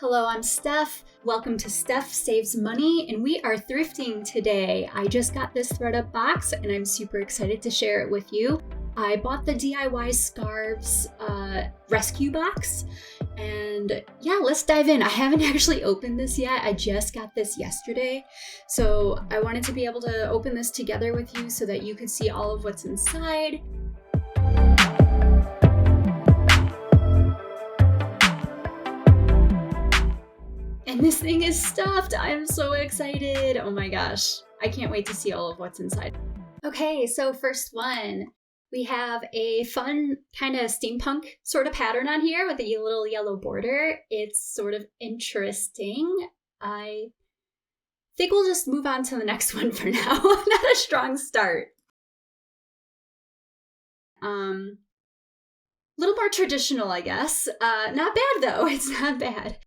Hello, I'm Steph. Welcome to Steph Saves Money, and we are thrifting today. I just got this ThredUp box, and I'm super excited to share it with you. I bought the DIY Scarves Rescue Box, and yeah, let's dive in. I haven't actually opened this yet. I just got this yesterday, so I wanted to be able to open this together with you so that you could see all of what's inside. And this thing is stuffed. I'm so excited. Oh my gosh. I can't wait to see all of what's inside. Okay, so first one, we have a fun kind of steampunk sort of pattern on here with a little yellow border. It's sort of interesting. I think we'll just move on to the next one for now. Not a strong start. Little more traditional, I guess. Not bad though. It's not bad.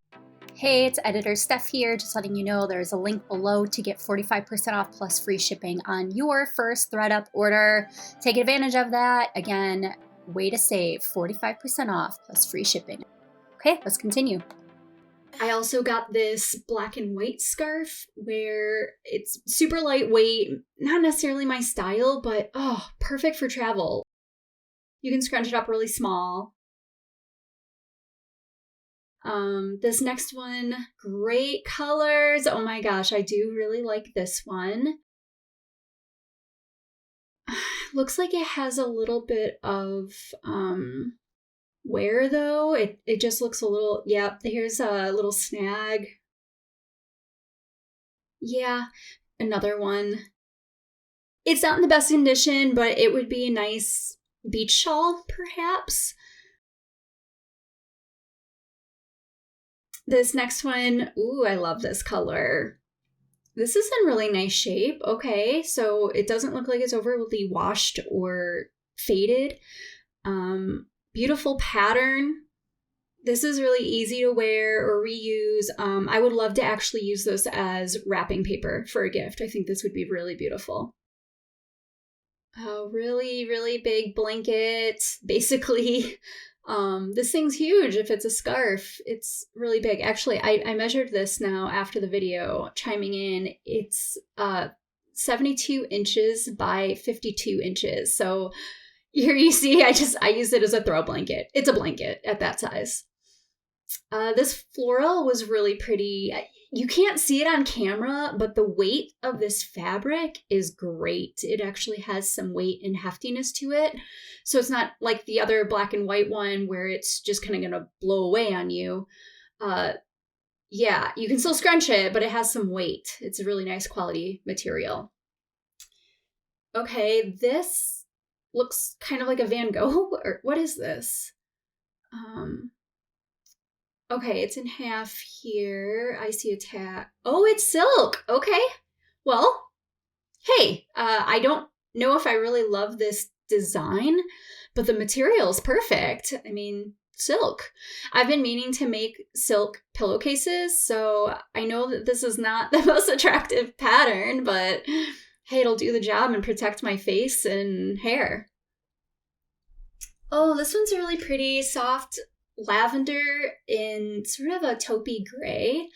Hey, it's editor Steph here, just letting you know there's a link below to get 45% off plus free shipping on your first ThredUp order. Take advantage of that. Again, way to save 45% off plus free shipping. Okay, let's continue. I also got this black and white scarf where it's super lightweight, not necessarily my style, but perfect for travel. You can scrunch it up really small. This next one, great colors. Oh my gosh, I do really like this one. Looks like it has a little bit of wear though. It just looks a little, yeah, here's a little snag. Yeah, another one. It's not in the best condition, but it would be a nice beach shawl, perhaps. This next one, ooh, I love this color. This is in really nice shape. Okay, so it doesn't look like it's overly washed or faded. Beautiful pattern. This is really easy to wear or reuse. I would love to actually use this as wrapping paper for a gift. I think this would be really beautiful. Oh, really, really big blanket. Basically, this thing's huge. If it's a scarf, it's really big. Actually, I measured this now after the video, chiming in. It's 72 inches by 52 inches. So here you see, I use it as a throw blanket. It's a blanket at that size. This floral was really pretty. You can't see it on camera, but the weight of this fabric is great. It actually has some weight and heftiness to it. So it's not like the other black and white one where it's just kind of going to blow away on you. Yeah, you can still scrunch it, but it has some weight. It's a really nice quality material. Okay, this looks kind of like a Van Gogh, or what is this? Okay, it's in half here. I see a tag. Oh, it's silk. Okay. Well, hey, I don't know if I really love this design, but the material is perfect. I mean, silk. I've been meaning to make silk pillowcases, so I know that this is not the most attractive pattern, but hey, it'll do the job and protect my face and hair. Oh, this one's really pretty, soft lavender in sort of a taupey gray.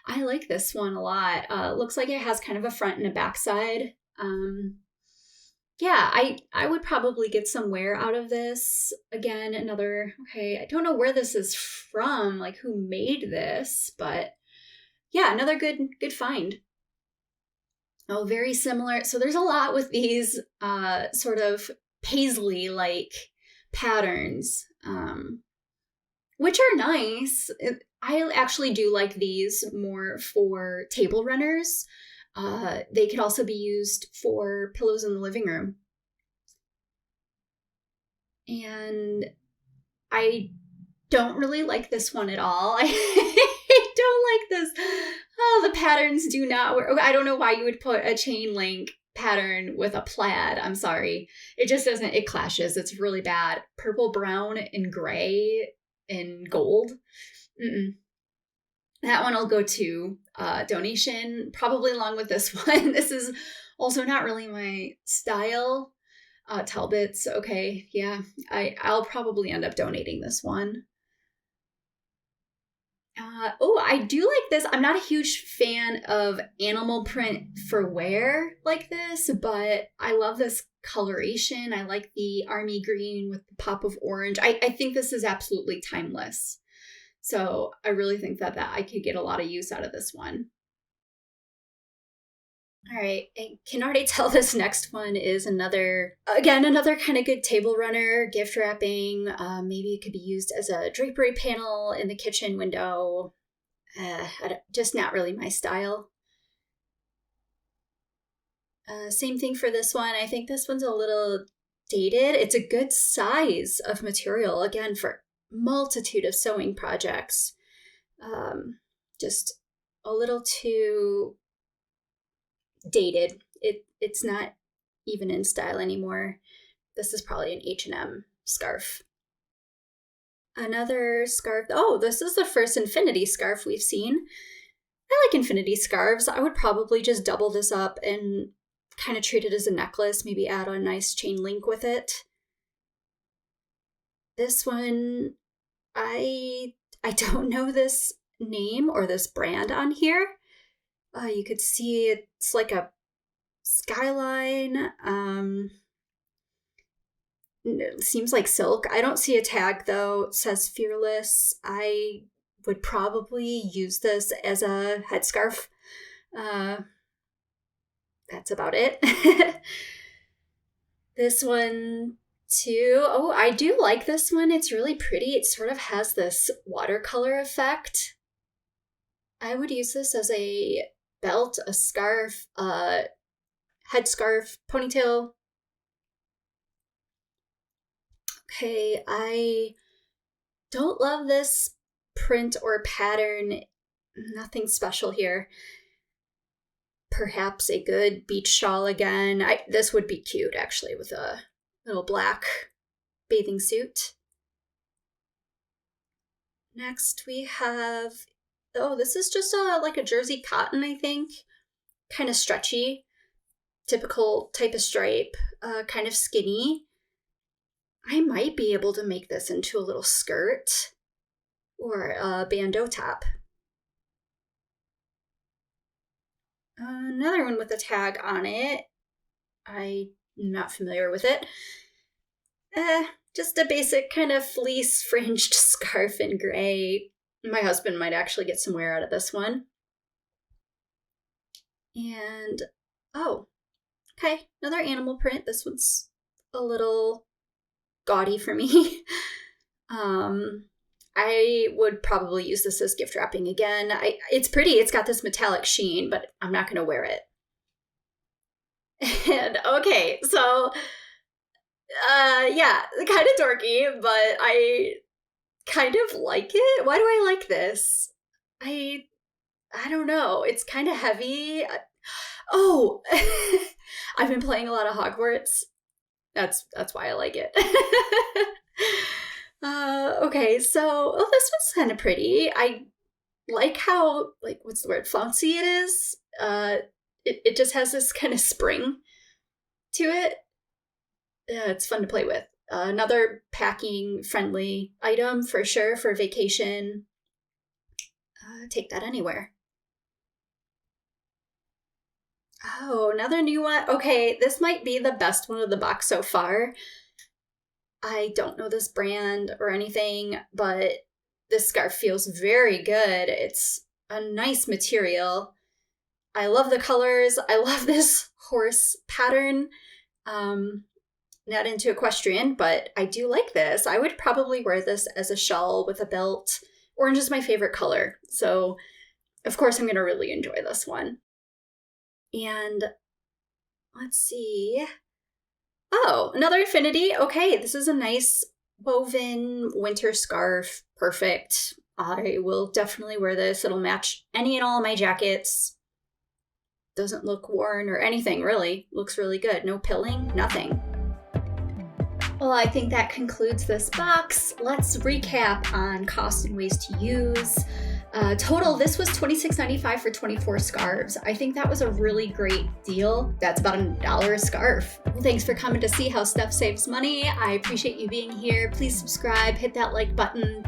I like this one a lot. Looks like it has kind of a front and a back side. Yeah, I would probably get some wear out of this. Again, okay, I don't know where this is from, like who made this, but yeah, another good find. Oh, very similar. So there's a lot with these sort of paisley-like patterns. Which are nice. I actually do like these more for table runners. They could also be used for pillows in the living room. And I don't really like this one at all. I don't like this. Oh, the patterns do not work. I don't know why you would put a chain link pattern with a plaid. I'm sorry. It just doesn't, it clashes. It's really bad. Purple, brown, and gray and gold. That one will go to donation, probably along with this one. This is also not really my style. Talbots, okay, yeah, I'll probably end up donating this one. Oh, I do like this. I'm not a huge fan of animal print for wear like this, but I love this coloration. I like the army green with the pop of orange. I think this is absolutely timeless. So I really think that I could get a lot of use out of this one. All right, I can already tell this next one is another kind of good table runner, gift wrapping. Maybe it could be used as a drapery panel in the kitchen window. Just not really my style. Same thing for this one. I think this one's a little dated. It's a good size of material, again, for multitude of sewing projects. Just a little too dated. It's not even in style anymore. This is probably an H&M scarf. Another scarf. Oh, this is the first infinity scarf we've seen. I like infinity scarves. I would probably just double this up and kind of treat it as a necklace, maybe add a nice chain link with it. This one, I don't know this name or this brand on here. You could see it's like a skyline. It seems like silk. I don't see a tag though. It says Fearless. I would probably use this as a headscarf. That's about it. This one too. Oh, I do like this one. It's really pretty. It sort of has this watercolor effect. I would use this as a belt, a scarf, headscarf, ponytail. Okay, I don't love this print or pattern. Nothing special here. Perhaps a good beach shawl again. This would be cute, actually, with a little black bathing suit. Next, we have... Oh, this is just like a jersey cotton, I think. Kind of stretchy. Typical type of stripe. Kind of skinny. I might be able to make this into a little skirt or a bandeau top. Another one with a tag on it. I'm not familiar with it. Just a basic kind of fleece fringed scarf in gray. My husband might actually get some wear out of this one. And, oh, okay, another animal print. This one's a little gaudy for me. I would probably use this as gift wrapping again. It's pretty. It's got this metallic sheen, but I'm not going to wear it. And okay, so yeah, kind of dorky, but I kind of like it. Why do I like this? I don't know. It's kind of heavy. Oh, I've been playing a lot of Hogwarts. That's why I like it. Okay, so this one's kind of pretty. I like how, like, what's the word, flouncy it is. It just has this kind of spring to it. It's fun to play with. Another packing friendly item for sure for vacation. Take that anywhere. Oh, another new one. Okay, this might be the best one of the box so far. I don't know this brand or anything, but this scarf feels very good. It's a nice material. I love the colors. I love this horse pattern. Not into equestrian, but I do like this. I would probably wear this as a shawl with a belt. Orange is my favorite color. So, of course, I'm going to really enjoy this one. And let's see. Oh, another infinity. Okay, this is a nice woven winter scarf. Perfect. I will definitely wear this. It'll match any and all of my jackets. Doesn't look worn or anything, really. Looks really good. No pilling, nothing. Well, I think that concludes this box. Let's recap on cost and ways to use. Total, this was $26.95 for 24 scarves. I think that was a really great deal. That's about $1 a scarf. Well, thanks for coming to see how stuff saves money. I appreciate you being here. Please subscribe, hit that like button.